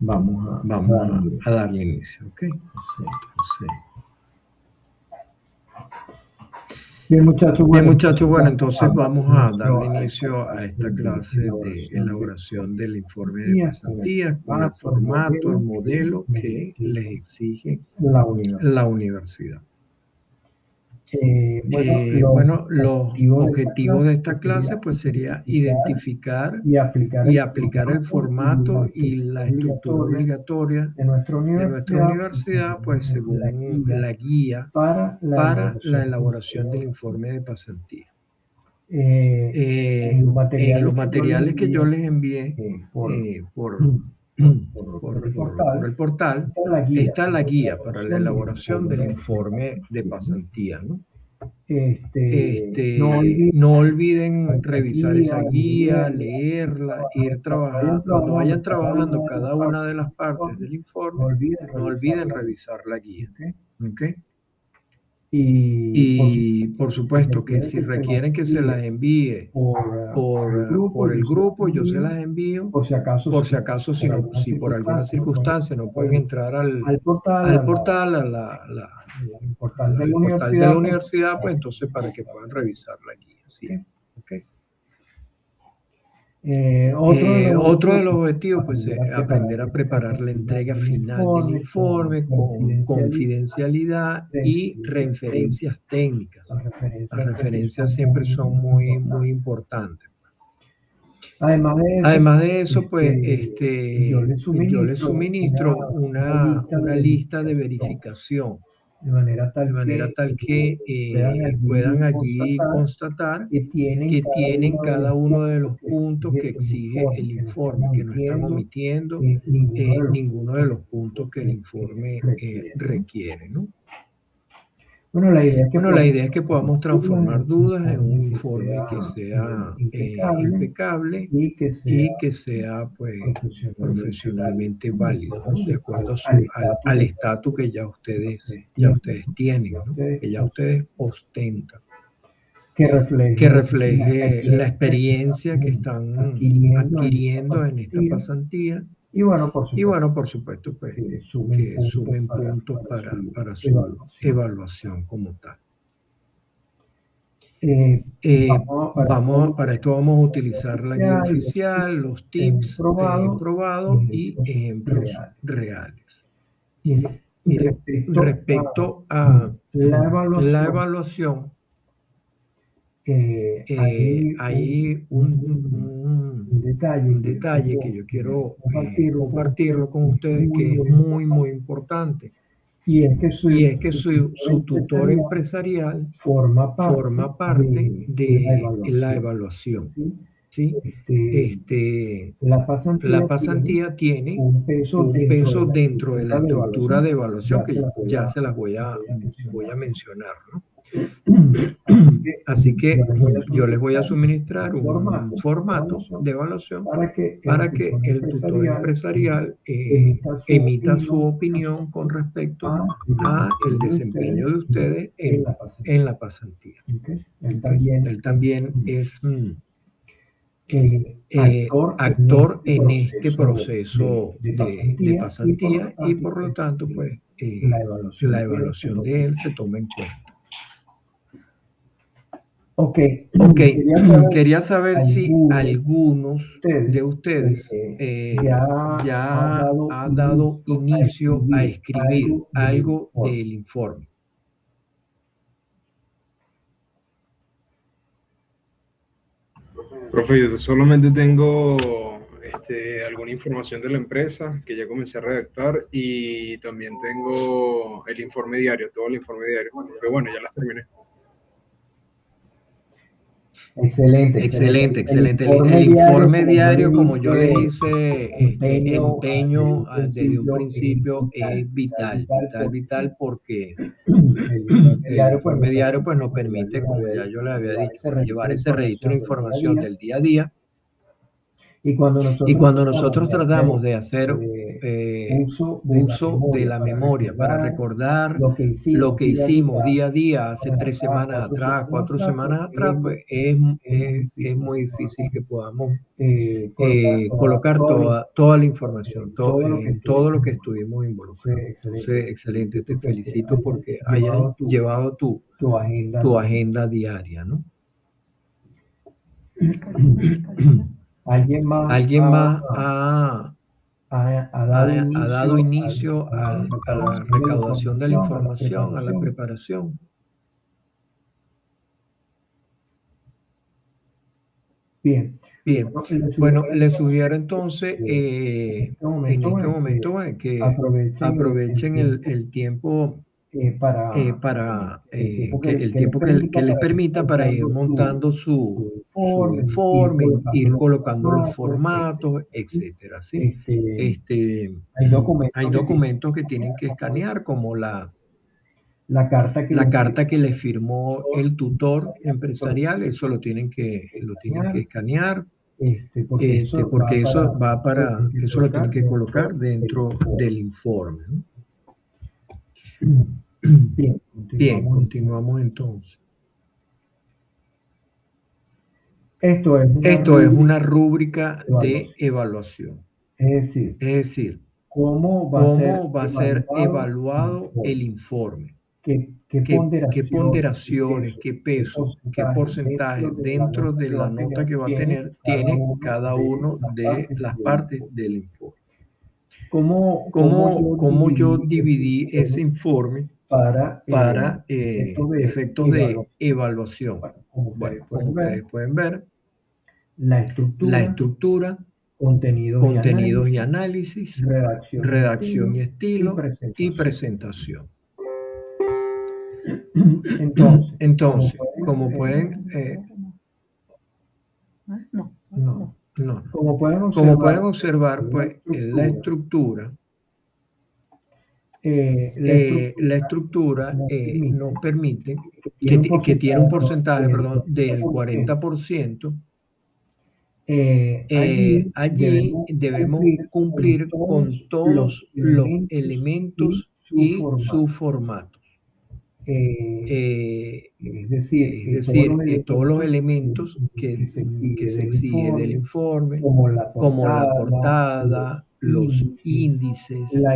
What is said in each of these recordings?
vamos a darle inicio, ¿ok? Entonces, bien, muchachos, bueno, entonces vamos a darle inicio a esta clase de elaboración del informe de pasantía con el formato, el modelo que les exige la universidad. Bueno, los objetivos de esta clase pues sería identificar y aplicar el formato y la estructura obligatoria de nuestra universidad pues según la guía para la elaboración del informe de pasantía. En los materiales que yo les envié por el portal, está la guía para la elaboración del informe de pasantía, ¿no? No olviden revisar esa guía, leerla, ir trabajando. Cuando vayan trabajando cada una de las partes del informe, no olviden revisar la guía. ¿Okay? Y por supuesto que si requieren que se las envíe por el grupo, yo se las envío. Por si acaso, si por alguna circunstancia no pueden entrar al portal, al portal de la universidad, pues entonces para que puedan revisar la guía. ¿Sí? ¿Okay? Otro de los objetivos pues, es aprender a preparar la entrega final del informe con confidencialidad y referencias técnicas. Las referencias siempre son muy importantes. Además de eso, pues yo les suministro una lista de verificación. De manera tal que puedan allí constatar que tienen cada uno de los puntos que exige el informe, que no están omitiendo ninguno de los puntos que el informe requiere, ¿no? Bueno, la idea es que podamos transformar dudas en un informe que sea impecable y que sea pues, profesionalmente válido, ¿no? De acuerdo al estatus que ya ustedes tienen, ¿no? Que ya ustedes ostentan. Que refleje la experiencia que están adquiriendo en esta pasantía. Y bueno, por supuesto, pues, que sumen puntos para su evaluación como tal. Para esto vamos a utilizar la guía oficial, los tips probados y ejemplos reales. Mire, respecto a la evaluación, hay un detalle que yo quiero compartirlo con ustedes que es muy importante. Y es que su tutor empresarial forma parte de la evaluación. ¿Sí? La pasantía tiene un peso dentro de la estructura de evaluación que ya se las voy a mencionar, ¿no? Así que yo les voy a suministrar un formato de evaluación para que el tutor empresarial emita su opinión con respecto a el desempeño de ustedes en la pasantía. Él también es actor en este proceso de pasantía y por lo tanto pues la evaluación de él se toma en cuenta. Quería saber si algunos de ustedes ya ha dado inicio a escribir algo del informe. Profe, yo solamente tengo alguna información de la empresa que ya comencé a redactar y también tengo el informe diario, todo el informe diario, pero bueno, ya las terminé. Excelente. El informe diario, como yo le hice empeño desde un principio, es vital porque el informe diario pues, nos permite, como ya yo les había dicho, llevar ese registro de información del día a día Y cuando nosotros tratamos de hacer uso de la memoria para recordar lo que hicimos día a día hace 3 semanas atrás, 4 semanas atrás, pues es muy difícil que podamos colocar toda la información, todo lo que estuvimos involucrados. Entonces, excelente, te felicito porque hayas llevado tu agenda diaria, ¿no? ¿Alguien más ha dado inicio a la recaudación de la información, a la preparación? Bien. Bueno, les sugiero entonces en este momento que aprovechen el tiempo el tiempo que les permita para ir montando su informe, ir colocando los formatos, etcétera, ¿sí? Hay documentos que tienen que escanear, como la carta que le firmó el tutor empresarial. Eso lo tienen que escanear, porque eso lo tienen que colocar dentro del informe, ¿no? Bien, continuamos entonces. Esto es una rúbrica de evaluación. Es decir, ¿cómo va a ser evaluado el informe? ¿Qué ponderaciones, qué peso, qué porcentaje dentro de la nota que va a tener tiene cada uno de las partes del informe? ¿Cómo yo dividí ese informe para efectos de evaluación? Bueno, como ustedes pueden ver, la estructura, contenidos y análisis, redacción y estilo, y presentación. Entonces, como pueden observar, pues la estructura nos permite, que tiene un porcentaje, del 40%. Allí debemos cumplir con todos los elementos y sus formatos. Es decir, todos los elementos que se exige del informe, como la portada, los índices, la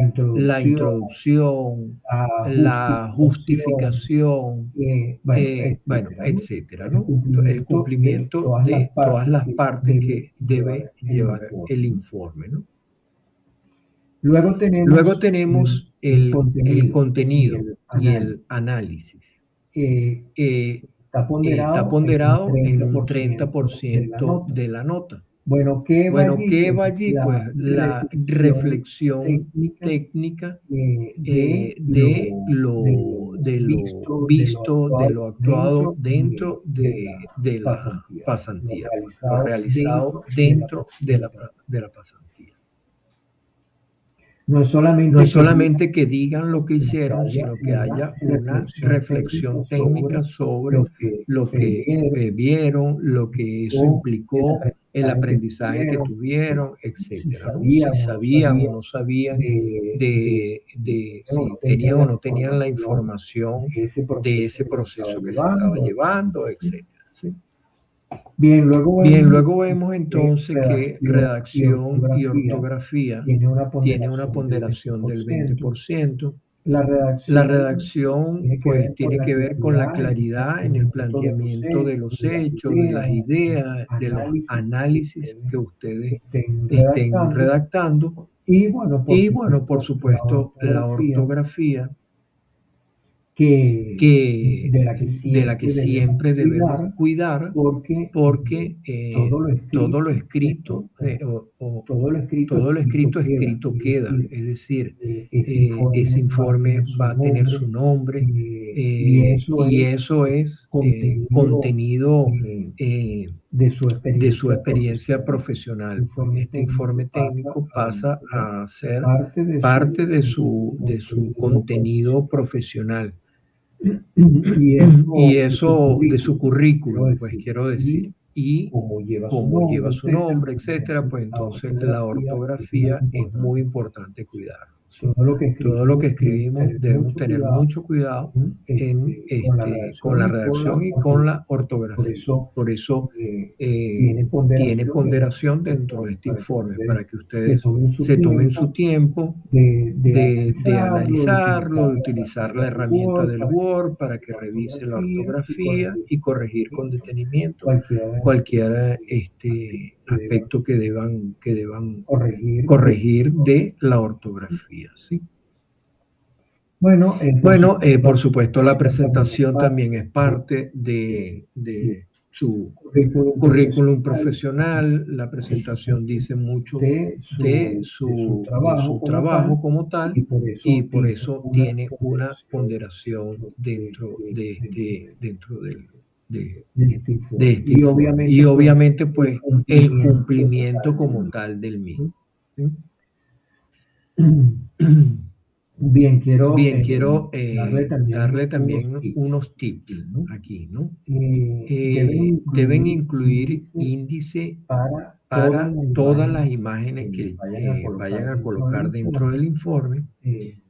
introducción, la justificación, etcétera, ¿no? El cumplimiento de todas las partes que debe llevar el informe, ¿no? Luego tenemos el contenido y el análisis. Está ponderado en un 30% de la nota. Bueno, ¿qué va allí? Pues la reflexión técnica de lo visto, de lo actuado dentro de la pasantía, lo realizado dentro de la pasantía. No es solamente que digan lo que hicieron, sino que haya una reflexión técnica sobre lo que vieron, lo que eso implicó, el aprendizaje que tuvieron, etcétera, ¿no? Si sabían o no sabían si tenían o no tenían la información de ese proceso que se estaba llevando, etcétera, ¿sí? Bien, luego vemos entonces que redacción y ortografía tiene una ponderación del 20%. La redacción pues tiene que ver con la claridad en el planteamiento de los hechos, de las ideas, de los análisis que ustedes estén redactando. Y bueno, por supuesto, la ortografía, de la que siempre debemos cuidar, porque todo lo escrito queda. Es decir, ese informe va a tener su nombre, y eso es contenido de su experiencia profesional. Este informe técnico pasa a ser parte de su contenido profesional. Y eso de su currículum, pues quiero decir. y como lleva su nombre, etcétera, pues entonces la ortografía es muy importante cuidar. Todo lo que escribimos debemos tener mucho cuidado con la redacción y con la ortografía. Por eso tiene ponderación dentro de este informe, para que ustedes se tomen su tiempo de analizarlo, de utilizar la herramienta del Word para que revise la ortografía y corregir con detenimiento cualquier aspecto que deban corregir de la ortografía, ¿sí? Bueno, por supuesto la presentación también es parte de su currículum profesional. La presentación dice mucho de su trabajo como tal, y por eso tiene una ponderación dentro de este informe. Y obviamente pues el cumplimiento como tal del mismo, ¿sí? Bien, quiero darle también unos tips aquí, ¿no? Deben incluir índice para todas las imágenes que vayan a colocar dentro del informe.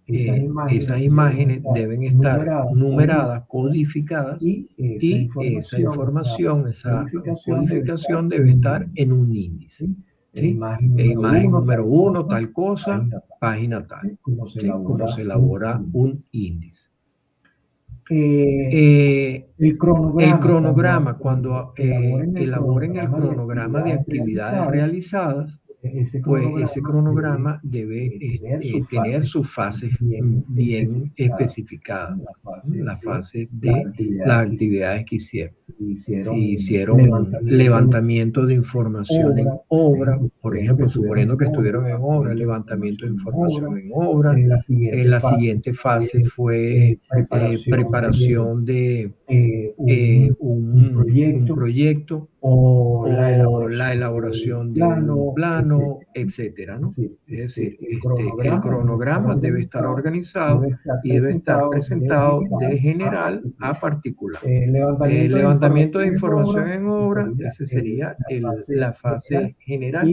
Esas imágenes deben estar numeradas, codificadas, y esa información, esa codificación debe estar en un índice. ¿Sí? Imagen número 1, tal cosa, página tal, ¿sí? Como se elabora un índice. El cronograma, cuando elaboren el cronograma de actividades realizadas, pues ese cronograma debe tener sus fases bien especificadas, las fases de las actividades que hicieron. Si hicieron levantamiento de información en obra, por ejemplo, suponiendo que estuvieron en obra, levantamiento de información en obra, la siguiente fase fue preparación de un proyecto o la elaboración de un plano, etcétera, ¿no? Es decir, el cronograma debe estar organizado y debe estar presentado de general a particular. El levantamiento de información en obra, esa sería la fase general,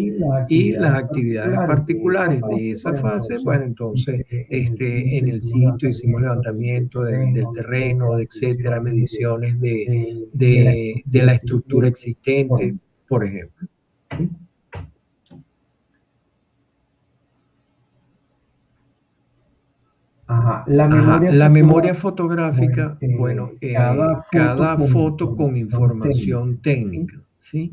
y las actividades particulares de esa fase, bueno, entonces en el sitio hicimos levantamiento del terreno, etcétera, mediciones de la estructura existente, por ejemplo. ¿Sí? La memoria fotográfica, bueno, cada foto con información técnica, ¿sí?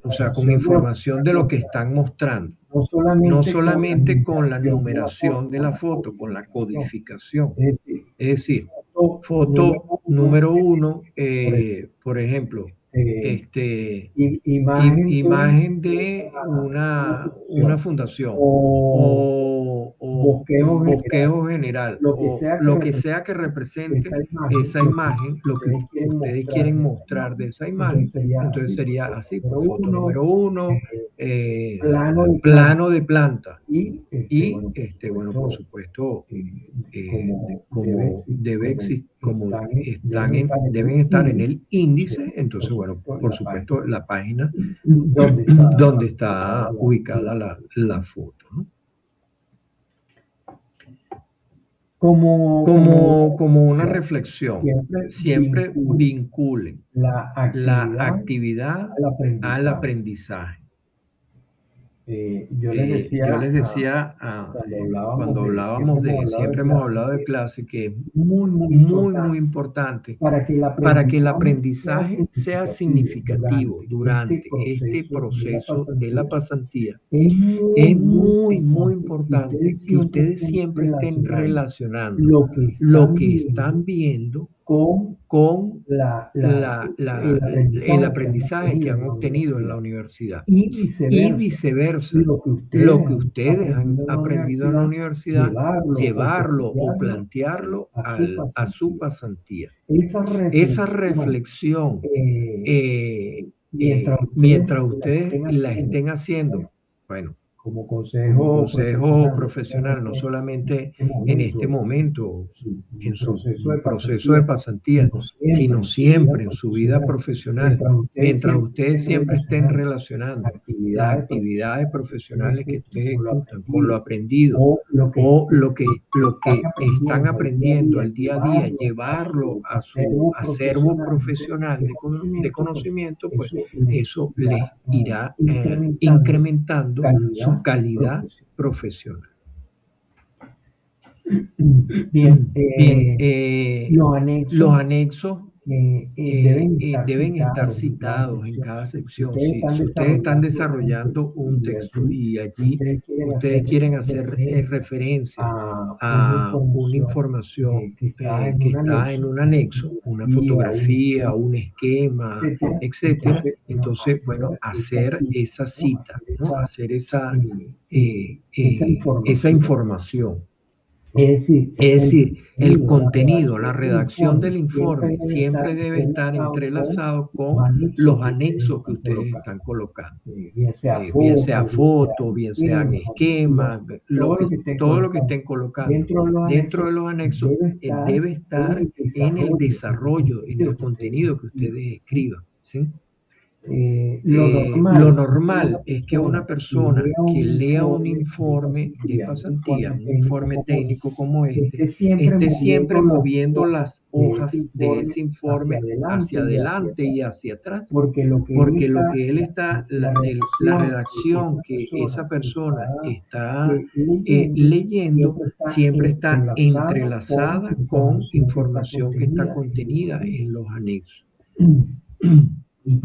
O sea, con información de lo que están mostrando. No solamente con la numeración de la foto, con la codificación. Es decir, foto número 1, por ejemplo, imagen de una fundación o bosquejo general, lo que sea que represente esa imagen, lo que ustedes quieren mostrar de esa imagen, entonces sería así, foto número 1, plano de planta, y bueno, por supuesto, como deben estar en el índice, entonces bueno, por supuesto la página donde está ubicada la foto, ¿no? Como una reflexión, siempre vinculen la actividad al aprendizaje. Yo les decía cuando hablábamos siempre hemos hablado de clase, que es muy importante para que el aprendizaje sea significativo durante este proceso de la pasantía. Es muy importante que ustedes siempre estén relacionando lo que están viendo con el aprendizaje que han obtenido en la universidad, y viceversa, lo que ustedes han aprendido en la universidad, llevarlo o plantearlo a su pasantía. Esa reflexión, mientras ustedes la estén haciendo, bueno, como consejo profesional, no solamente en este momento, en su proceso de pasantía, sino siempre en su vida profesional, mientras ustedes siempre estén relacionando las actividades profesionales que ustedes ejecutan con lo aprendido o lo que están aprendiendo al día a día, llevarlo a su acervo profesional de conocimiento, pues eso les irá incrementando su calidad profesional. Bien, los anexos deben estar citados en cada sección. Si ustedes están desarrollando un texto y allí ustedes quieren hacer referencia a una información que está en un anexo, una fotografía, un esquema, etcétera, entonces, bueno, hacer esa cita, ¿no? Hacer esa información. Es decir, el contenido, la redacción del informe siempre debe estar entrelazado con los anexos que ustedes están colocando. Bien sea foto, bien sean esquemas, todo lo que estén colocando dentro de los anexos debe estar en el desarrollo, en el contenido que ustedes escriban, ¿sí? Lo normal es que una persona que lea un informe de pasantía, un informe técnico como esté siempre moviendo las hojas de ese informe hacia adelante y hacia atrás, porque lo que él está, la redacción que esa persona está leyendo siempre está entrelazada con información que está contenida en los anexos. Y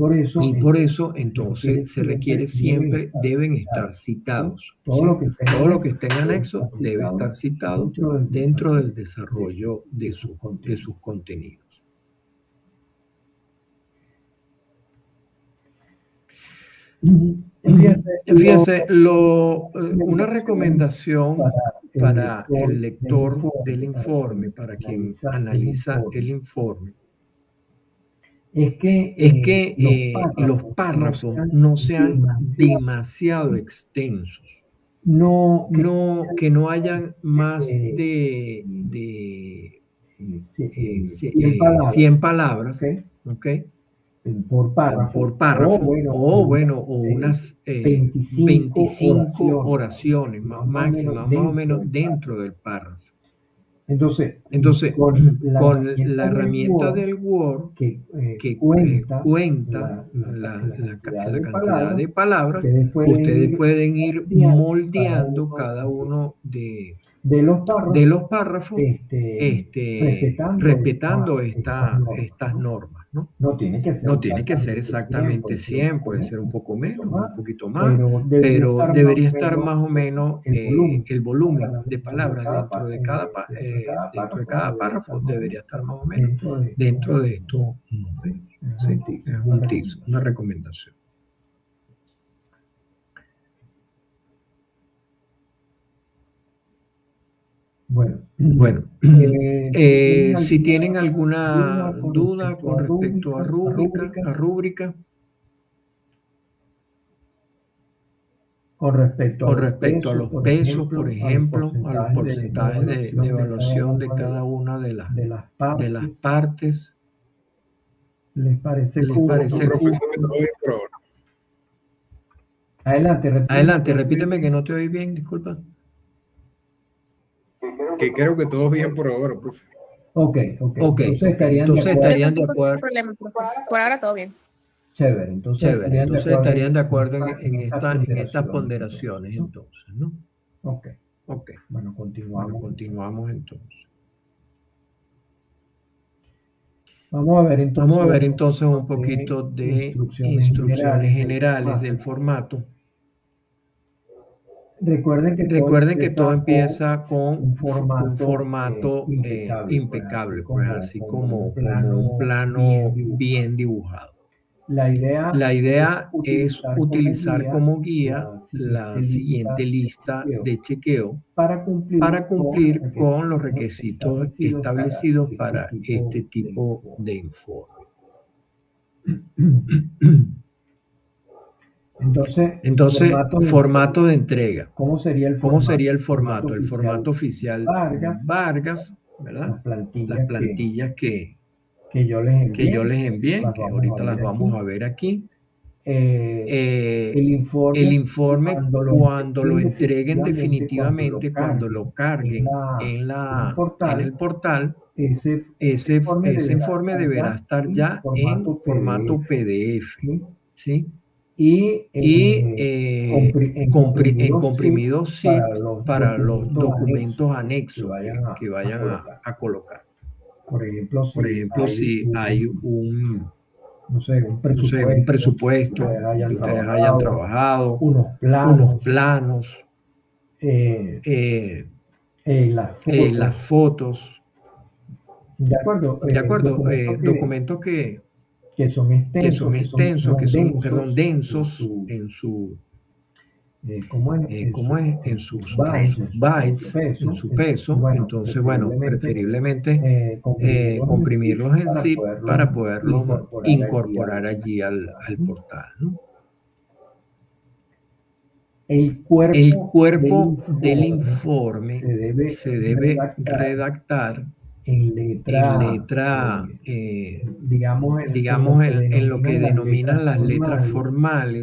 por eso, entonces, se requiere siempre, deben estar citados. Todo lo que esté en anexo debe estar citado dentro del desarrollo de sus contenidos. Fíjense, una recomendación para el lector del informe, para quien analiza el informe, es que los párrafos no sean demasiado extensos, que no hayan más de 100 palabras, ¿okay? Por párrafo, o unas 25 oraciones máximas, más o menos dentro del párrafo. Entonces, con la herramienta del Word que cuenta la cantidad de palabras, ustedes pueden ir moldeando cada uno de los párrafos respetando estas normas, ¿no? No tiene que ser exactamente 100, puede ser un poco menos, un poquito más, pero debería estar más o menos el volumen de palabras dentro de cada párrafo debería estar más o menos dentro de esto. Sí, es un tip, una recomendación. Bueno, si tienen alguna duda con respecto a rúbrica, con respecto a los pesos, por ejemplo, a los porcentajes de evaluación de cada una de las partes, ¿les parece justo? Adelante, repíteme que no te oí bien, disculpa. Que creo que todo bien por ahora, profe. Ok. Entonces estarían de acuerdo. Por ahora todo bien. Chévere. Entonces estarían de acuerdo en estas ponderaciones, entonces, ¿no? Ok. Bueno, continuamos entonces. Vamos a ver entonces un poquito de instrucciones generales del formato. Recuerden que todo empieza con un formato impecable, pues así como un plano bien dibujado. La idea es utilizar como guía la siguiente lista de chequeo para cumplir con los requisitos establecidos para este tipo de informe. Entonces, formato de entrega. ¿Cómo sería el formato? El formato oficial Vargas, ¿verdad? Las plantillas que yo les envié, que ahorita las vamos a ver aquí. El informe cuando lo entreguen definitivamente, cuando lo carguen en el portal, ese informe deberá estar ya en formato PDF, ¿sí? Y en comprimido zip para los documentos anexos que vayan a colocar. Por ejemplo, si hay un presupuesto que ustedes hayan trabajado, unos planos, las fotos. De acuerdo, documentos que son extensos, que son densos en su en sus bytes, en su peso. Entonces, bueno, preferiblemente comprimirlos en zip para poderlos incorporar allí al portal, ¿no? El cuerpo del informe se debe redactar en letra, digamos, en lo que denominan las letras formales,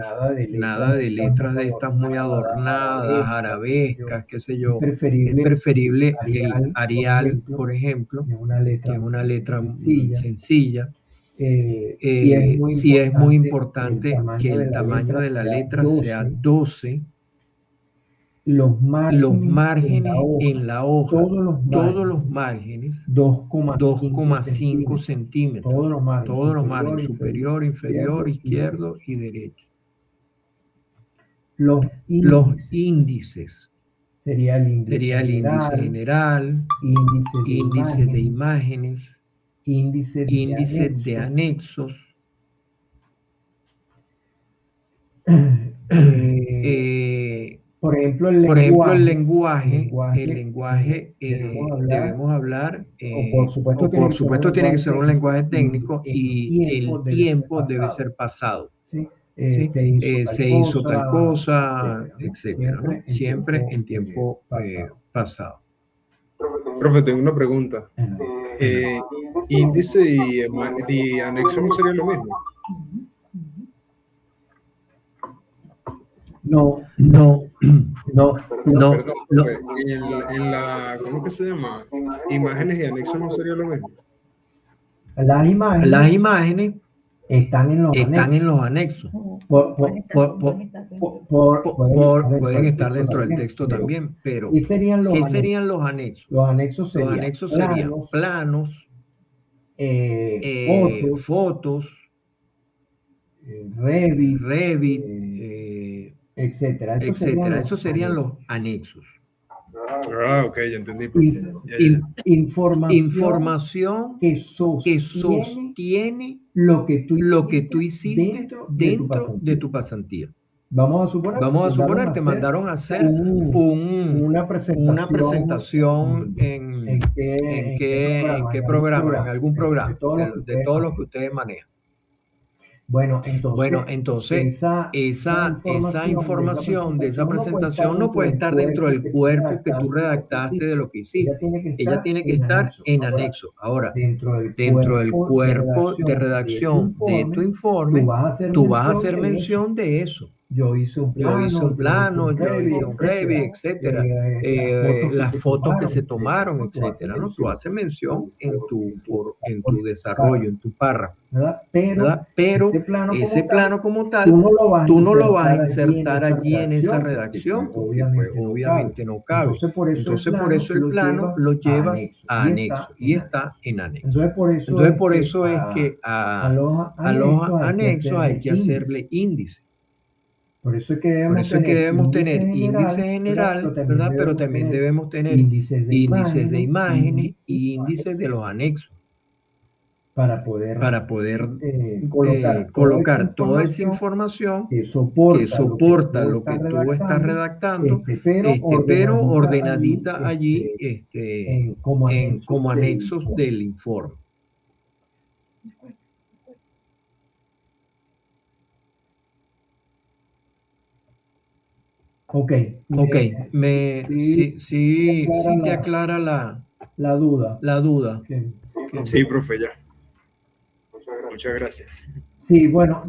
nada de letras de estas muy adornadas, arabescas, qué sé yo. Es preferible el Arial, por ejemplo, que es una letra sencilla. Si es muy importante que el tamaño de la letra sea 12, los márgenes en la hoja, todos los márgenes, 2,5 centímetros, todos los márgenes, superior, inferior, izquierdo y derecho. Los índices sería el índice general, índice de imágenes, índice de anexos, por ejemplo, el lenguaje debemos hablar, por supuesto tiene que ser un lenguaje técnico y el tiempo debe ser pasado. ¿Sí? Se hizo tal cosa, etcétera, ¿no? Siempre en tiempo pasado. Profe, tengo una pregunta. ¿Índice y anexo no sería lo mismo? No. Perdón, en la, ¿cómo que se llama? Imágenes y anexos no sería lo mismo. Las imágenes están en los anexos. Pueden estar dentro del texto también, pero ¿qué serían los anexos? Los anexos serían planos, fotos, Revit, etcétera. Esos serían los anexos. Ok, ya entendí. Información que sostiene lo que tú hiciste dentro de tu pasantía. Vamos a suponer que mandaron a hacer una presentación en qué programa, en algún programa, de todos los que ustedes manejan. Bueno, entonces esa información de esa presentación no puede estar dentro del cuerpo que tú redactaste de lo que hiciste. Ella tiene que estar en anexo. Ahora, dentro del cuerpo de redacción de tu informe, tú vas a hacer mención de eso. Yo hice un plano, yo hice un Revit, etcétera. Las fotos que se tomaron, etcétera, ¿no? Tú haces mención en tu desarrollo, en tu párrafo, ¿verdad? Pero ese plano como tal, tú no lo vas a insertar allí en esa redacción, porque pues, obviamente no cabe. Entonces por eso el plano lo llevas a anexo y está en anexo. Entonces por eso es que a los anexos hay que hacerle índice. Por eso es que debemos tener índice general, ¿verdad? Pero también debemos tener índices de imágenes y índices de los anexos. Para poder colocar toda esa información que soporta lo que tú estás redactando, pero ordenadita allí como anexos del informe. Ok, sí te aclara la duda. Sí, profe, ya. Muchas gracias. Sí, bueno,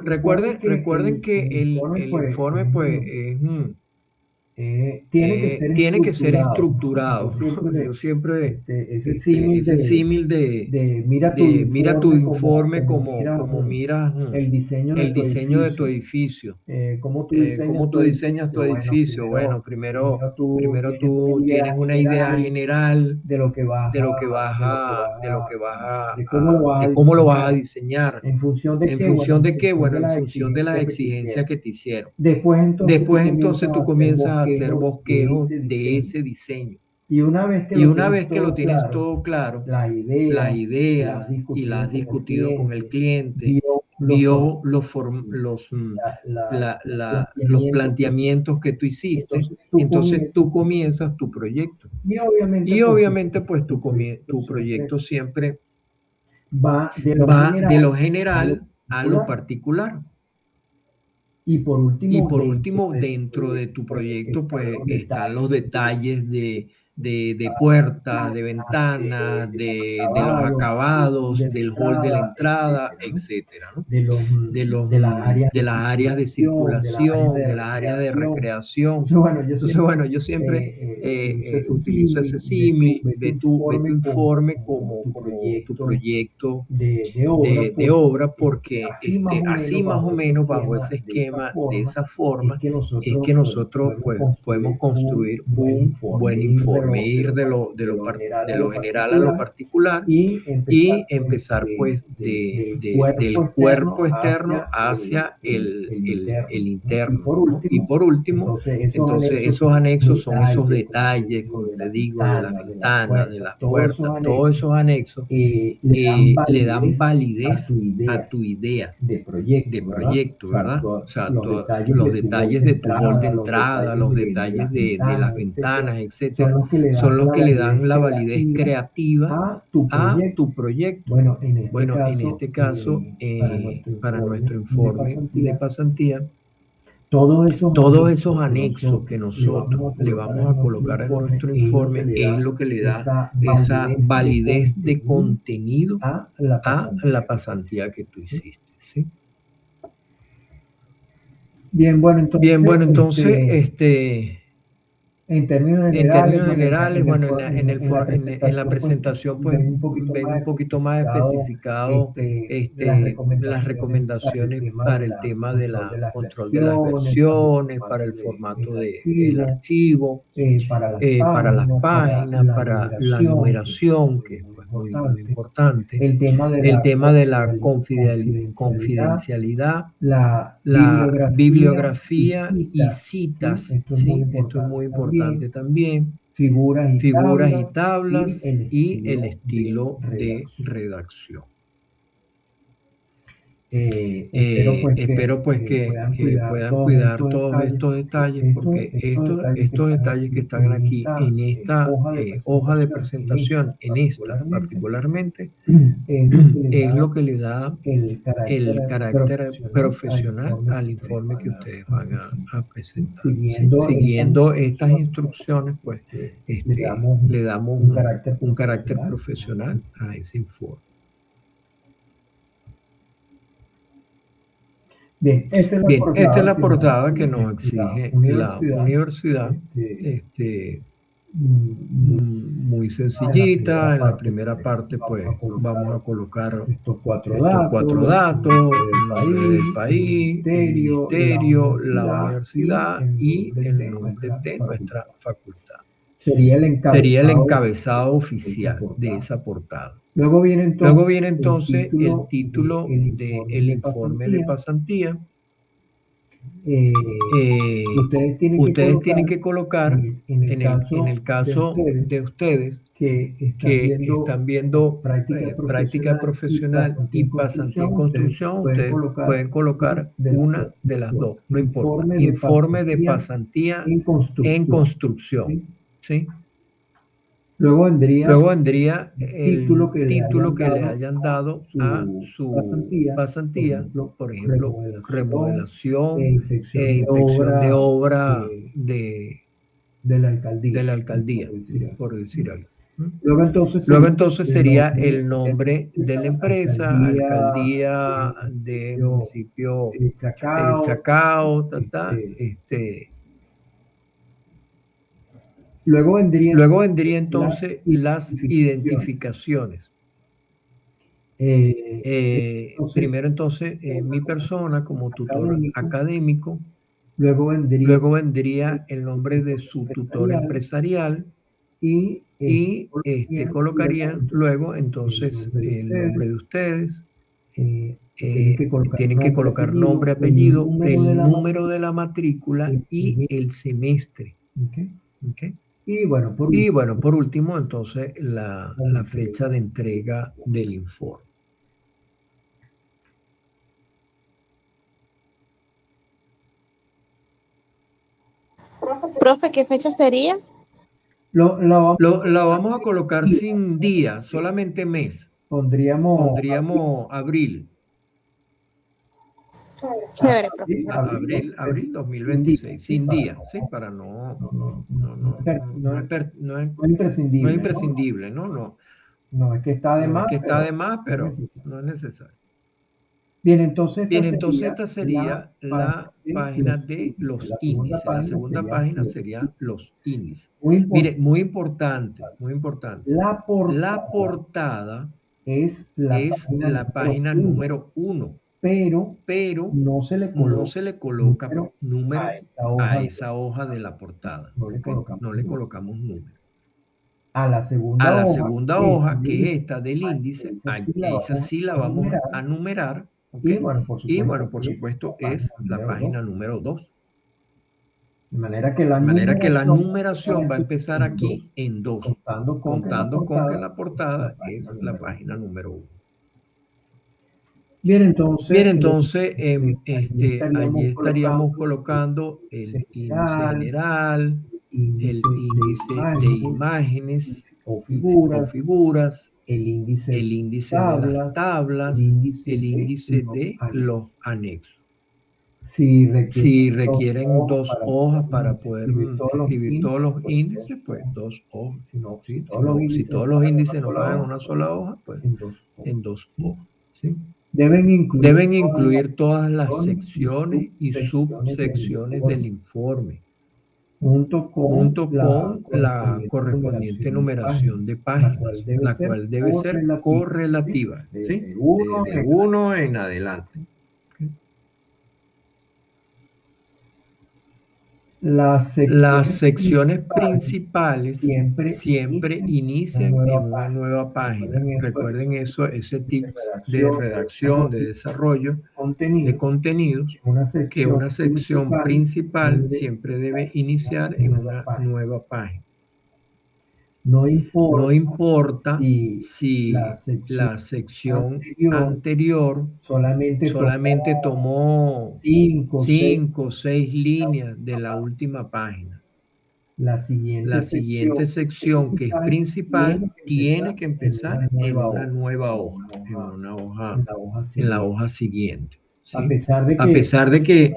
recuerden que el informe pues tiene que ser estructurado. Yo siempre ese símil de mira tu informe como miras el diseño de tu edificio. Cómo tú diseñas tu edificio. Bueno, primero tú tienes una idea general de lo que vas de de cómo lo vas a diseñar. En función de ¿En qué? función de qué? Bueno, en la función de las exigencias que te hicieron. Después entonces tú comienzas a hacer bosquejos de ese diseño. Y una vez que lo tienes todo claro, las ideas y las has discutido con el cliente, vio los planteamientos que tú hiciste, entonces tú comienzas tu proyecto. Y obviamente pues tu proyecto siempre va de lo general a lo particular. Y por último, dentro de tu proyecto, pues están los detalles de puertas, de ventanas, de los acabados, del hall de la entrada, etcétera, ¿no? De las áreas de circulación, de las áreas de recreación. Entonces, bueno, yo siempre utilizo ese símil, ve tu informe como tu proyecto de obra, porque así más o menos bajo ese esquema, de esa forma, es que nosotros pues podemos construir un buen informe, ir de lo general a lo particular y empezar pues del cuerpo externo hacia el interno, ¿no? Y por último, entonces esos anexos son esos detalles, como te digo, de las ventanas, de las puertas, todos esos anexos le dan validez a tu idea de proyecto, ¿verdad? O sea, los detalles de tu hall de entrada, los detalles de las ventanas, etcétera, son los que le dan la validez creativa a tu proyecto. Bueno, en este caso, para nuestro informe de pasantía, todos esos anexos que nosotros le vamos a colocar en nuestro informe es lo que le da esa validez de contenido a la pasantía que tú hiciste, ¿sí? Bien, bueno, entonces, en términos generales, bueno, en la presentación pues ven un poquito más especificado las recomendaciones para el tema de la control de las versiones, para el formato del archivo, para las páginas, para la numeración, que es pues, muy importante, el tema de la confidencialidad, la bibliografía y citas, ¿sí? Esto es muy importante también. Figuras y tablas y el estilo de redacción. Espero pues que puedan cuidar todos estos detalles, porque estos detalles que están aquí en esta hoja de presentación, en esta particularmente, es lo que le da el carácter profesional al informe que ustedes van a presentar. Siguiendo estas instrucciones, pues le damos un carácter profesional a ese informe. Bien, esta es la portada que nos exige la universidad. Muy sencillita. En la primera parte pues vamos a colocar estos cuatro datos, el nombre del país, el ministerio, la universidad y el nombre de nuestra facultad. Sería el encabezado oficial de esa portada. Luego viene entonces el título del informe de pasantía. Ustedes tienen que colocar, en el caso de ustedes que están viendo práctica profesional y pasantía en construcción, ustedes pueden colocar una de las dos, no importa. Informe de pasantía en construcción, ¿sí? Luego vendría el título que le hayan dado a su pasantía, por ejemplo, remodelación e inspección de obra de la alcaldía, por decir algo. Luego entonces sería el nombre de la empresa, alcaldía de municipio Chacao, Luego vendría entonces las identificaciones. Primero entonces mi persona como tutor académico. Luego vendría el nombre de su tutor empresarial y colocarían luego entonces el nombre de ustedes. Tienen que colocar nombre, apellido, el número de la matrícula y el semestre. ¿Okay? Y bueno, por último, entonces la fecha de entrega del informe. Profe, ¿qué fecha sería? La vamos a colocar sin día, solamente mes. Pondríamos abril. Chévere, profe. Abril 2026, sin día, ¿sí? Para no es imprescindible, ¿no? No es que está de más, pero no es necesario. Bien, entonces esta sería la página de los índices. La segunda página sería los índices. Mire, muy importante. La portada es la página número 1. Pero no se le coloca número a esa hoja de la portada. No le colocamos número. A la segunda hoja, que es esta del índice, esa sí la vamos a numerar. ¿Okay? Y bueno, por supuesto, es la página número 2. De manera que la numeración va a empezar aquí en 2, contando con que la portada es la página número 1. Bien, entonces allí estaríamos colocando el índice general, el índice de imágenes o figuras, el índice de las tablas, el índice de los anexos. Si requieren 2 hojas para poder escribir todos los índices, pues 2 hojas. Si todos los índices no caben en una sola hoja, pues en 2 hojas. ¿Sí? Deben incluir todas las secciones y subsecciones del informe, junto con la correspondiente numeración de páginas, la cual debe ser correlativa, ¿sí? Desde 1 en adelante. Las secciones principales siempre inician en una nueva página. Recuerden eso, ese tips de redacción, de desarrollo de contenidos, que una sección principal siempre debe iniciar en una nueva página. No importa si la sección anterior solamente tomó 5 o 6 líneas de la última página. La siguiente sección, que es principal, tiene que empezar en una nueva hoja, en la hoja siguiente. ¿Sí? A pesar de que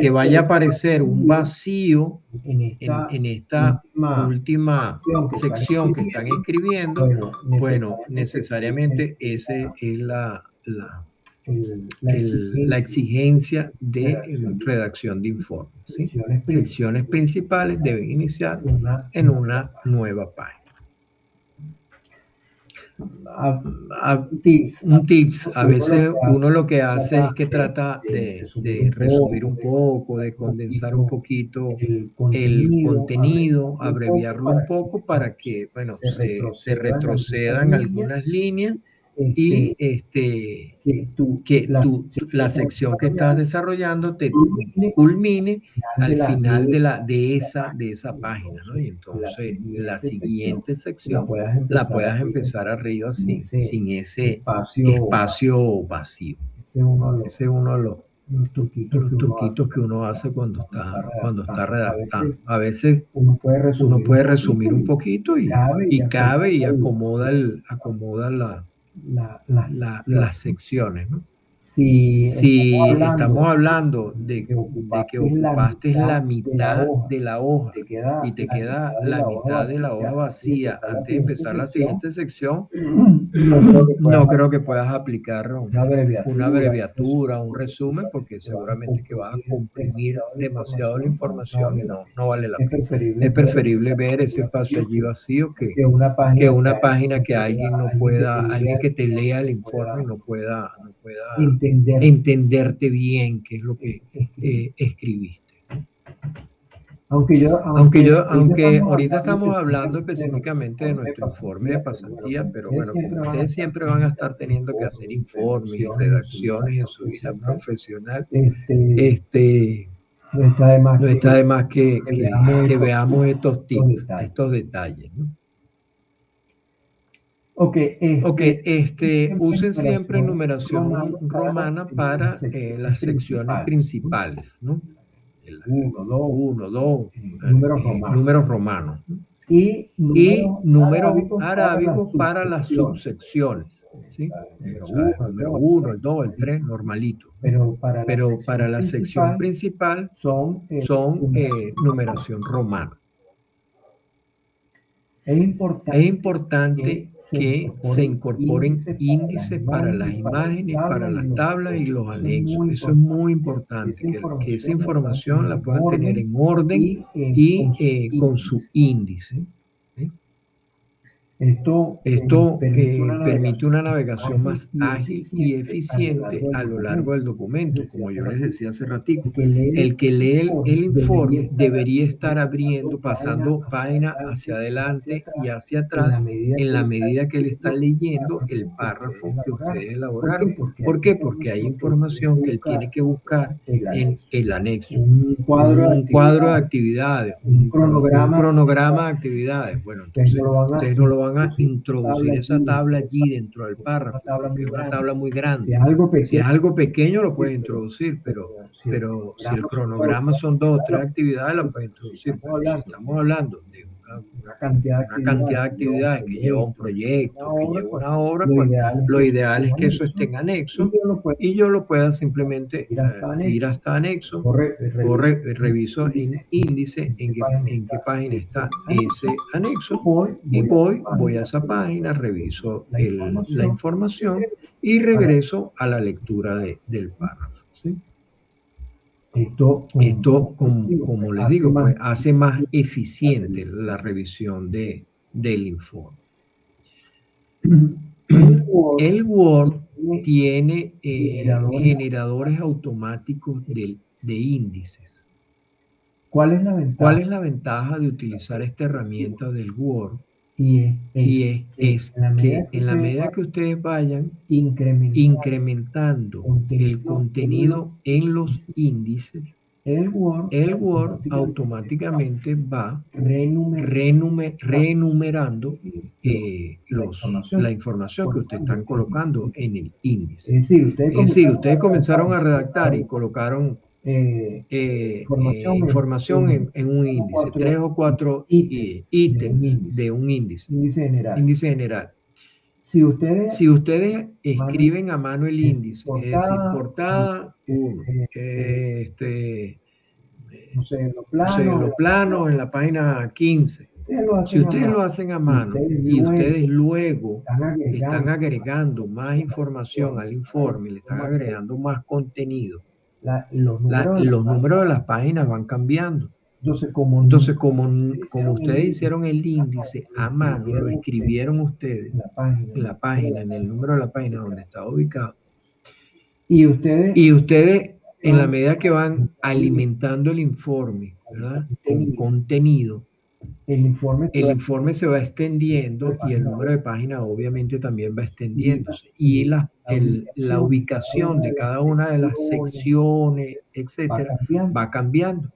vaya a aparecer un vacío en esta última sección que están escribiendo, bueno, necesariamente esa es la exigencia de redacción de informes. ¿Sí? Secciones principales deben iniciar en una nueva página. Un tips, a veces uno lo que hace es que trata de resumir un poco, de condensar un poquito el contenido, abreviarlo un poco para que, bueno, se retrocedan algunas líneas y la sección que estás desarrollando te culmine al final de esa página, ¿no? Y entonces la siguiente sección la puedas empezar arriba sin ese espacio vacío. Ese es uno los truquitos que uno hace cuando está redactando. A veces uno puede resumir un poquito y cabe y acomoda las secciones, ¿no? Si Si estamos estamos hablando de que ocupaste ocupaste la mitad de la hoja y y te queda la mitad de la hoja vacía antes de empezar la siguiente sección, no creo que puedas aplicar una abreviatura, un resumen, porque seguramente que vas a comprimir demasiado la información y no vale la pena. Es preferible ver ese espacio allí vacío que una página que alguien que te lea el informe no pueda entenderte bien qué es lo que escribiste. Aunque ahorita estamos hablando específicamente de nuestro informe de pasantía, pero bueno, como ustedes siempre van a estar teniendo que hacer informes y redacciones en su vida profesional, no está de más que veamos estos tips, estos detalles, ¿no? Usen siempre numeración romana para las secciones principales, ¿no? 1, 2, números romanos. Y números arábigos para las subsecciones, ¿sí? O sea, el número 1, el 2, el 3, normalito. Pero para la sección principal son numeración romana. Es importante que se incorporen índices para las imágenes, para las tablas y los anexos. Eso es muy importante, que esa información la puedan tener en orden y con su índice. Esto permite una navegación más ágil y eficiente a lo largo del documento, como yo les decía hace ratito. El que lee el informe debería estar pasando página hacia adelante y hacia atrás en la medida que él está leyendo el párrafo que ustedes elaboraron. ¿Por qué? Porque hay información que él tiene que buscar en el anexo. Un cuadro de actividades, un cronograma de actividades. Bueno, entonces ustedes no lo van a introducir esa tabla allí dentro del párrafo, porque es una tabla muy grande. Si es algo pequeño lo puedes introducir, pero si el cronograma son 2 o 3 actividades, lo puedes introducir. Pero si estamos hablando de una cantidad de actividades que lleva un proyecto, que lleva una obra, pues lo ideal es que eso esté en anexo y yo lo pueda simplemente ir hasta anexo, reviso en índice en qué página está ese anexo y voy a esa página, reviso la información y regreso a la lectura del párrafo, ¿sí? Esto como les digo, pues hace más eficiente la revisión del informe. El Word tiene generadores automáticos de índices. ¿Cuál es la ventaja de utilizar esta herramienta del Word? Es que en la medida que ustedes vayan incrementando el contenido en los índices, el Word automáticamente va reenumerando la información que ustedes están colocando en el índice. Es decir, ustedes comenzaron a redactar y colocaron información en un índice, 3 o 4 ítems de un índice general. Si ustedes escriben a mano el índice, es decir, portada 1, lo plano en la página 15. Si ustedes lo hacen a mano y ustedes luego están agregando más información al informe, le están agregando más contenido, los números de las páginas van cambiando. Entonces, como ustedes hicieron el índice a mano, lo escribieron ustedes en la página, en el número de la página donde está ubicado, y ustedes en la medida que van alimentando el informe, ¿verdad?, con contenido, el informe se va extendiendo y el número de páginas obviamente también va extendiéndose. Y la ubicación de cada una de las secciones, etcétera, va cambiando.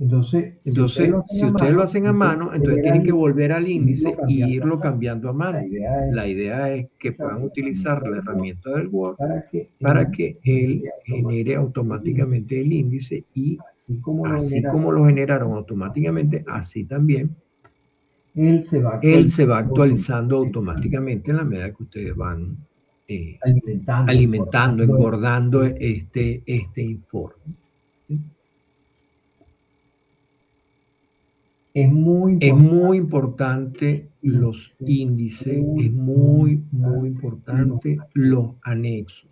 Entonces, si ustedes lo hacen a mano, entonces tienen que volver al índice y irlo cambiando a mano. La idea es que puedan utilizar la herramienta del Word para que él genere automáticamente el índice y así como lo generaron automáticamente, así también él se va actualizando automáticamente en la medida que ustedes van alimentando, engordando este informe. Es muy importante los índices, es muy importante los anexos.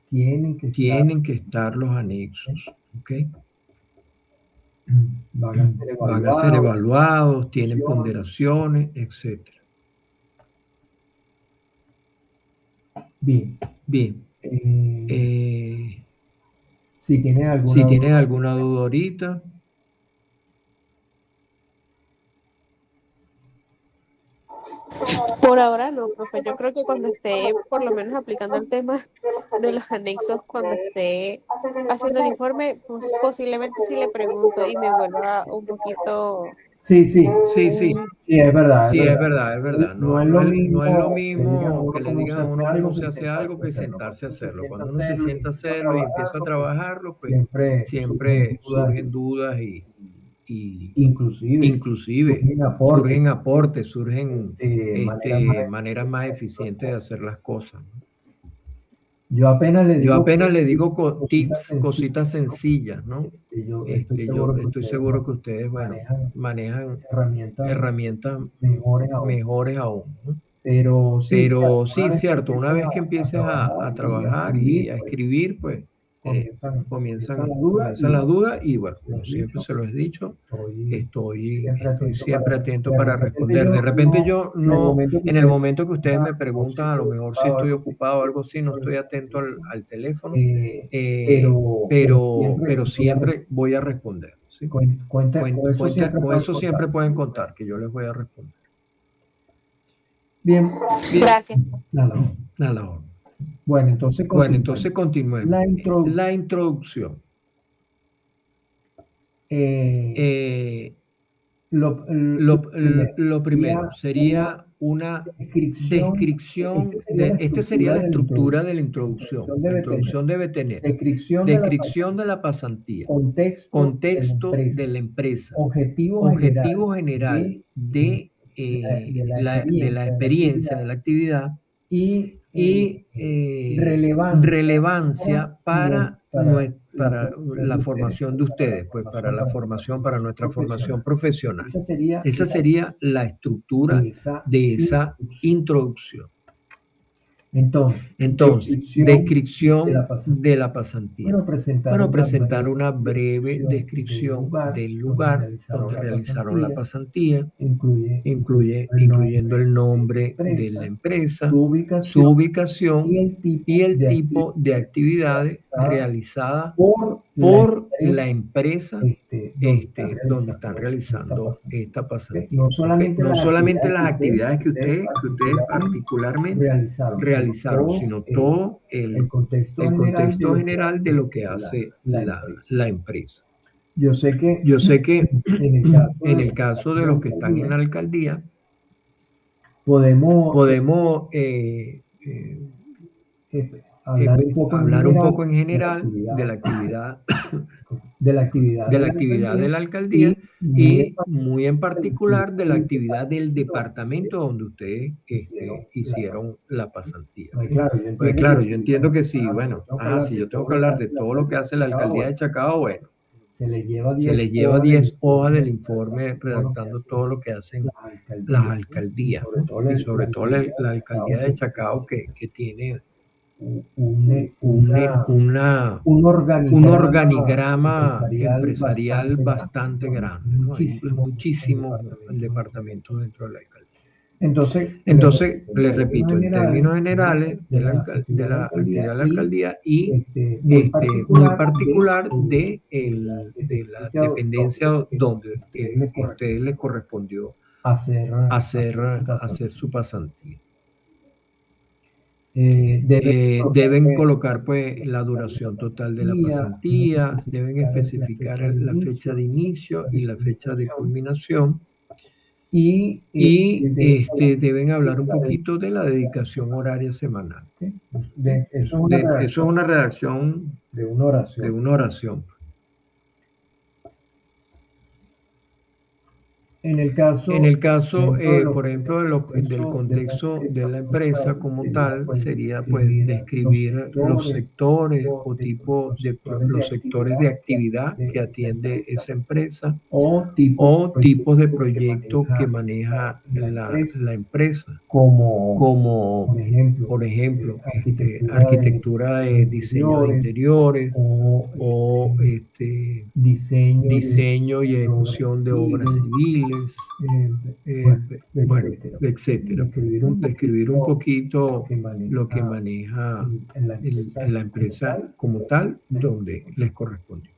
Tienen que estar los anexos, ¿ok? Van a ser evaluados, tienen ponderaciones, etc. Bien. Si tienes alguna duda ahorita. Por ahora no, profe. Yo creo que cuando esté por lo menos aplicando el tema de los anexos, cuando esté haciendo el informe, pues posiblemente sí le pregunto y me vuelva un poquito... Sí, es verdad. Sí, es verdad. No es lo mismo que le digan a uno cómo se hace algo que sentarse a hacerlo. Cuando uno se sienta a hacerlo y empieza a trabajarlo, pues siempre surgen dudas y inclusive surgen aportes, surgen maneras más eficientes de hacer las cosas. Yo apenas le digo tips, cositas sencillas, ¿no? Yo estoy seguro que ustedes, manejan herramientas mejores aún, ¿no? Pero sí, cierto, una vez que empieces a trabajar y a escribir, pues comienzan las dudas y bueno, como siempre se lo he dicho, estoy siempre atento para responder. De repente yo no, en el momento que ustedes me preguntan, a lo mejor si estoy ocupado o algo así, no estoy atento al teléfono, pero siempre voy a responder, ¿sí? Con eso siempre pueden contar, que yo les voy a responder. Bien. Gracias. Nada. Bueno, entonces continuemos. La introducción. Lo primero sería una descripción esta sería la estructura de la introducción. La introducción debe tener descripción de la pasantía, contexto de la empresa, objetivo general de la experiencia, de la actividad y relevancia para la formación de ustedes, pues para nuestra formación profesional. Esa sería la estructura de esa introducción. Entonces, descripción de la pasantía. Presentar una breve descripción del lugar donde realizaron la pasantía, incluyendo el nombre de la empresa, su ubicación y el tipo de actividades realizadas por la empresa donde están realizando esta pasantía. No solamente las actividades que ustedes particularmente realizaron, sino todo el contexto general de lo que hace la empresa. Yo sé que en el caso de los que están en la alcaldía, podemos hablar un poco en general de la actividad de la alcaldía y muy en particular de la actividad del departamento donde ustedes hicieron la pasantía. Pues claro, yo entiendo que sí, bueno, si yo tengo que hablar de todo lo que hace la alcaldía de Chacao, bueno, se le lleva 10 hojas del informe redactando todo lo que hacen las alcaldías, ¿no? Y sobre todo la alcaldía de Chacao que tiene un organigrama empresarial bastante grande, ¿no? Hay muchísimos departamentos dentro de la alcaldía. Entonces, les repito, en términos generales de la actividad de la alcaldía y muy particular de la dependencia donde a ustedes les correspondió hacer su pasantía. deben colocar pues la duración total de la pasantía, deben especificar la fecha de inicio y la fecha de culminación. Y deben hablar un poquito de la dedicación horaria semanal. Eso es una redacción de una oración. En el caso, por ejemplo, del contexto de la empresa como tal, sería pues describir los sectores o los sectores de actividad que atiende esa empresa o tipos de proyectos que maneja la empresa, como por ejemplo, arquitectura de diseño de interiores o diseño y ejecución de obras civiles, bueno, etcétera. Describir un poquito lo que maneja la empresa como tal, donde les corresponde.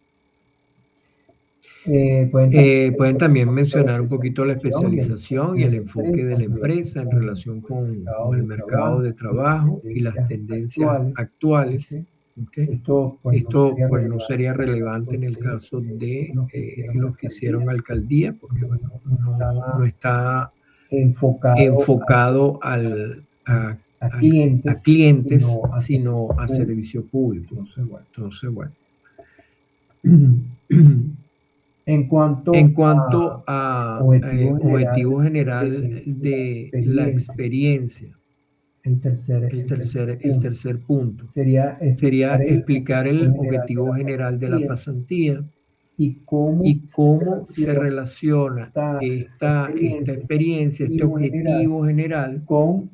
Pueden también mencionar un poquito la especialización y el enfoque de la empresa en relación con el mercado de trabajo y las tendencias actuales. Okay. Esto pues no sería relevante en el caso de los que hicieron alcaldía, porque bueno, no está enfocado a clientes, sino a servicio público. Entonces, bueno. En cuanto a objetivo general de la experiencia, el tercer punto sería explicar el objetivo general de la pasantía y cómo se relaciona esta experiencia, este objetivo general con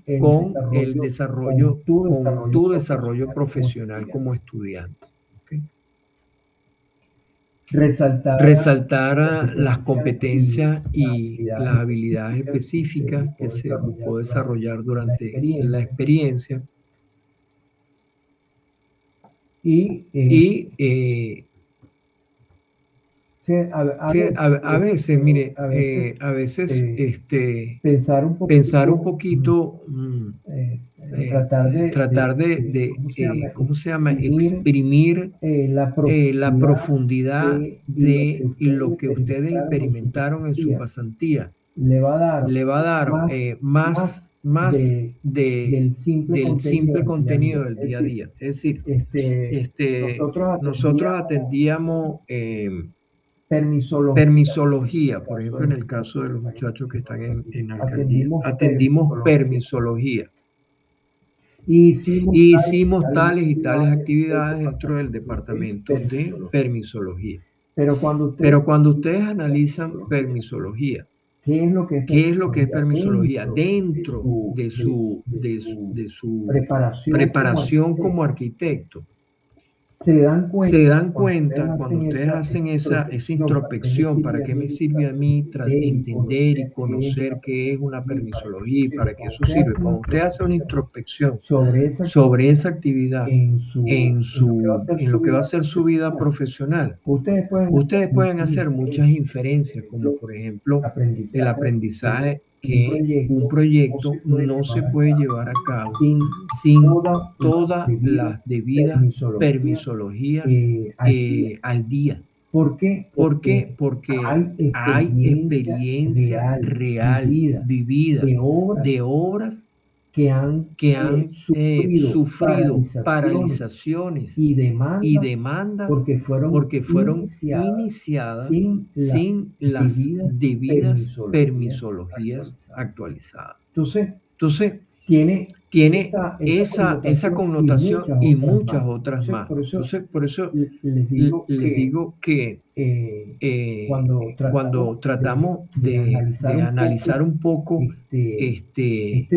el desarrollo, con tu desarrollo profesional como estudiante. ¿Okay? Resaltar las competencias y las habilidades específicas que se buscó desarrollar durante la experiencia a veces, mire, a veces pensar un poquito, tratar de ¿cómo se llama? Exprimir la profundidad de lo que ustedes experimentaron en su pasantía. Le va a dar más del simple contenido del día a día. Es decir, nosotros atendíamos permisología, por ejemplo, en el caso de los muchachos que están en alcaldía. Atendimos permisología. Y hicimos tales y tales actividades dentro del departamento de permisología. Pero cuando ustedes analizan permisología, ¿qué es lo que es permisología? Dentro de su preparación como arquitecto, se dan cuenta cuando ustedes hacen esa introspección, ¿para qué me sirve a mí entender y conocer qué es una permisología y para qué eso sirve? Cuando usted hace una introspección sobre esa actividad en lo que va a ser su vida profesional, ustedes pueden hacer muchas inferencias, como por ejemplo el aprendizaje, que un proyecto no se puede llevar a cabo sin todas las debidas permisologías al día. ¿Por qué? Porque hay experiencia real, vivida, de obras que han sufrido paralizaciones y demandas porque fueron iniciadas sin las debidas permisologías actualizadas. Entonces tiene esa connotación y muchas otras más. Entonces, por eso les digo que cuando tratamos de analizar un poco este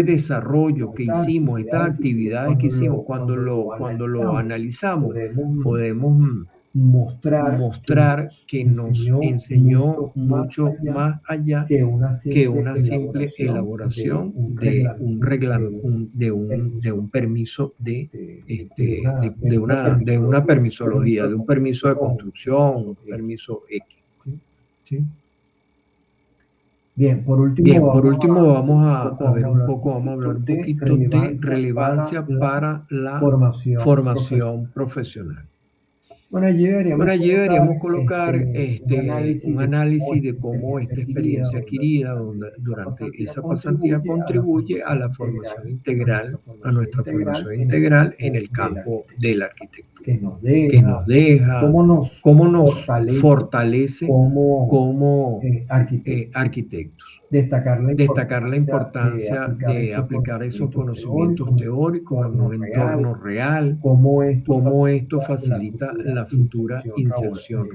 desarrollo que hicimos, estas actividades que hicimos, cuando lo analizamos, podemos mostrar que nos enseñó mucho más allá que una simple elaboración de un permiso de una permisología, de un permiso de construcción, un permiso X. ¿Sí? Bien, por último vamos a hablar un poquito de relevancia para la formación profesional. Bueno, allí deberíamos colocar un análisis de cómo esta experiencia adquirida durante esa pasantía contribuye a la formación integral, a nuestra formación integral en el campo de la arquitectura, que nos deja, cómo nos fortalece como arquitectos. Destacar la importancia de aplicar esos conocimientos teóricos en un entorno real, cómo esto facilita la futura inserción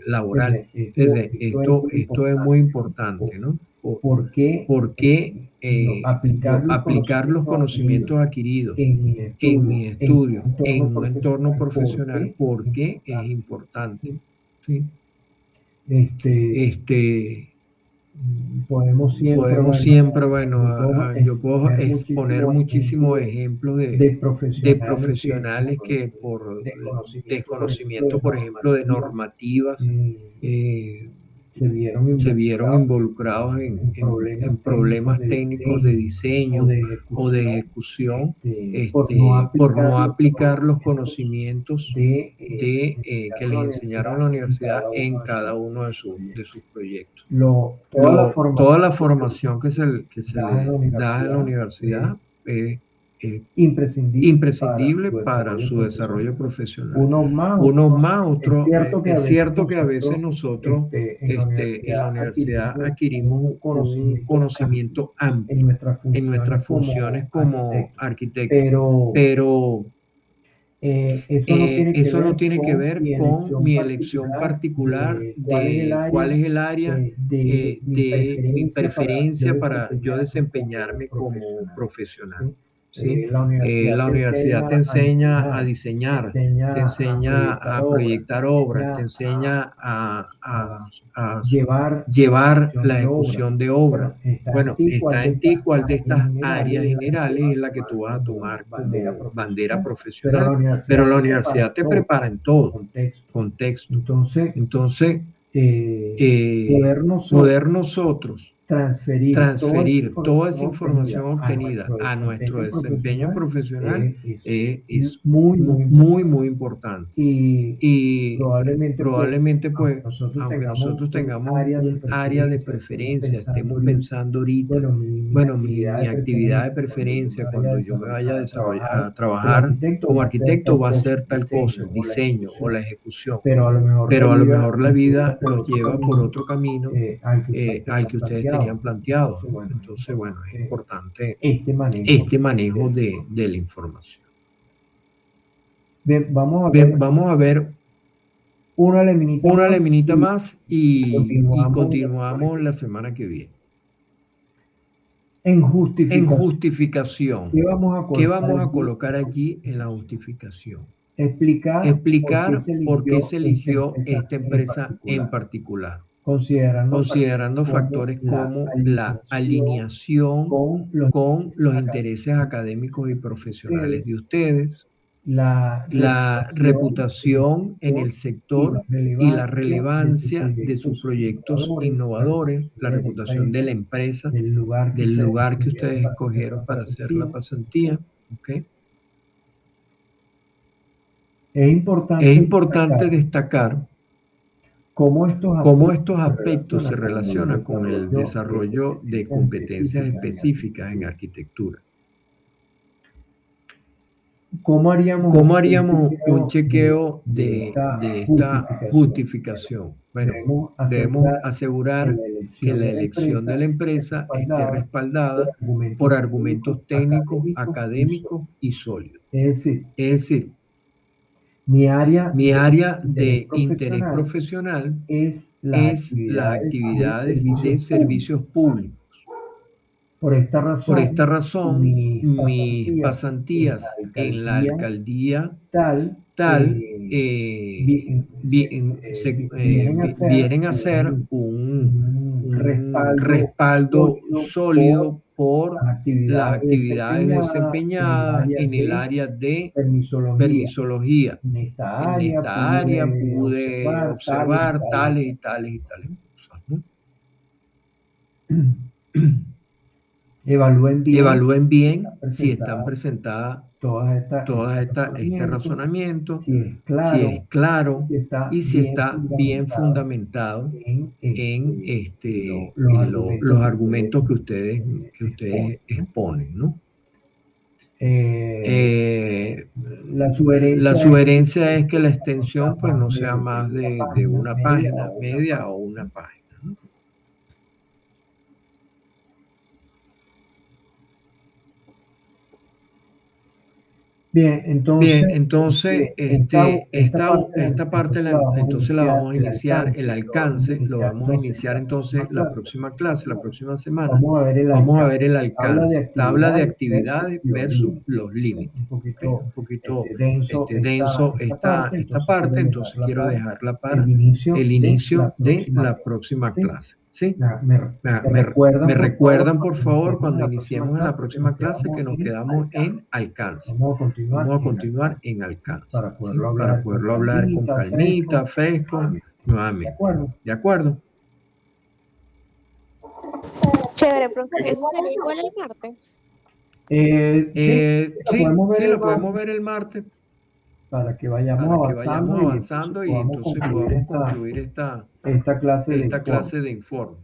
laboral. Entonces, esto es muy importante, ¿no? Porque aplicar los conocimientos adquiridos en mi estudio, en un entorno profesional, porque es importante. ¿Sí? Podemos siempre, yo puedo exponer muchísimos ejemplos de profesionales que por desconocimiento, por ejemplo, de normativas, se vieron involucrados en problemas técnicos de diseño o de ejecución por no aplicar los conocimientos que les enseñaron en la universidad en cada uno de sus proyectos. Toda la formación que se le da en la universidad es imprescindible para su desarrollo profesional. Unos más, otros. Es cierto que a veces nosotros en la universidad adquirimos un conocimiento amplio en nuestras funciones como arquitectos, pero eso no tiene que ver con mi elección particular de cuál es el área de mi preferencia para yo desempeñarme como profesional. ¿Sí? La universidad te enseña a diseñar, te enseña a proyectar obras, te enseña a llevar la ejecución de obras. Bueno, está en ti cuál de estas áreas generales es la que tú vas a tomar como bandera profesional, pero la universidad te prepara en todo, contexto. Entonces, poder nosotros transferir toda esa información obtenida a nuestro desempeño profesional es muy importante. Y probablemente pues, aunque nosotros tengamos un área de preferencia, estemos pensando ahorita, bueno, mi actividad de preferencia cuando yo me vaya a trabajar como arquitecto va a ser tal cosa, el diseño o la ejecución, pero a lo mejor la vida los lleva por otro camino al que ustedes tenían planteado. Entonces, bueno, es importante este manejo de la información. Bien, vamos a ver una laminita más y continuamos la semana que viene. En justificación. ¿Qué vamos a colocar allí en la justificación? Explicar por qué se eligió esta empresa en particular. Considerando factores como la alineación con los intereses académicos y profesionales de ustedes, la reputación en el sector y la relevancia de sus proyectos innovadores, la reputación de la empresa, del lugar que ustedes escogieron para hacer la pasantía. ¿Okay? Es importante destacar cómo estos aspectos se relacionan con el desarrollo de competencias específicas en arquitectura. ¿Cómo haríamos un chequeo de esta justificación? Bueno, debemos asegurar que la elección de la empresa esté respaldada por argumentos técnicos, académicos y sólidos. Es decir, mi área de interés profesional es las actividades de servicios públicos. Por esta razón, mis pasantías en la alcaldía vienen a ser un respaldo sólido por las actividades desempeñadas en el área de permisología. En esta área pude observar tales y tales cosas, ¿no? Evalúen bien si están presentadas este razonamiento, si es claro y si está bien fundamentado en los argumentos que ustedes exponen, ¿no? La sugerencia es que la extensión pues no sea más de una página, media o una página, ¿no? Bien, entonces esta parte entonces la vamos a iniciar, el alcance lo vamos a iniciar entonces la próxima clase, la próxima semana. Vamos a ver el alcance, tabla de actividades versus los límites. Un poquito denso esta parte, entonces quiero dejarla para el inicio de la próxima clase. ¿Sí? Me recuerdan, por favor, cuando iniciemos en la próxima clase que nos quedamos en alcance. Vamos a continuar en alcance. Para poderlo hablar con calmita, fresco, nuevamente. ¿De acuerdo? Chévere, profe. ¿Eso sería igual el martes? Sí, lo podemos ver el martes. Para que vayamos avanzando y entonces podamos concluir esta clase de informe.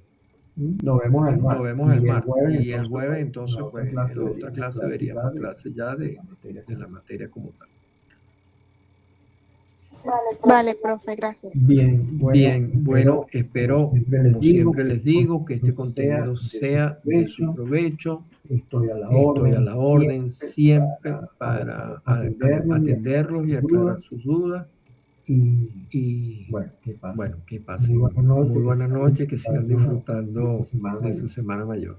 Lo vemos el martes. Y el jueves entonces, pues, en la otra clase veríamos clase ya de la materia como tal. Vale, profe, gracias. Bien, bueno, espero, como siempre les digo, que este contenido sea de su provecho. Estoy a la orden siempre para atenderlos y aclarar sus dudas. Y bueno, que pasen muy buenas noches, que sigan disfrutando de su semana mayor.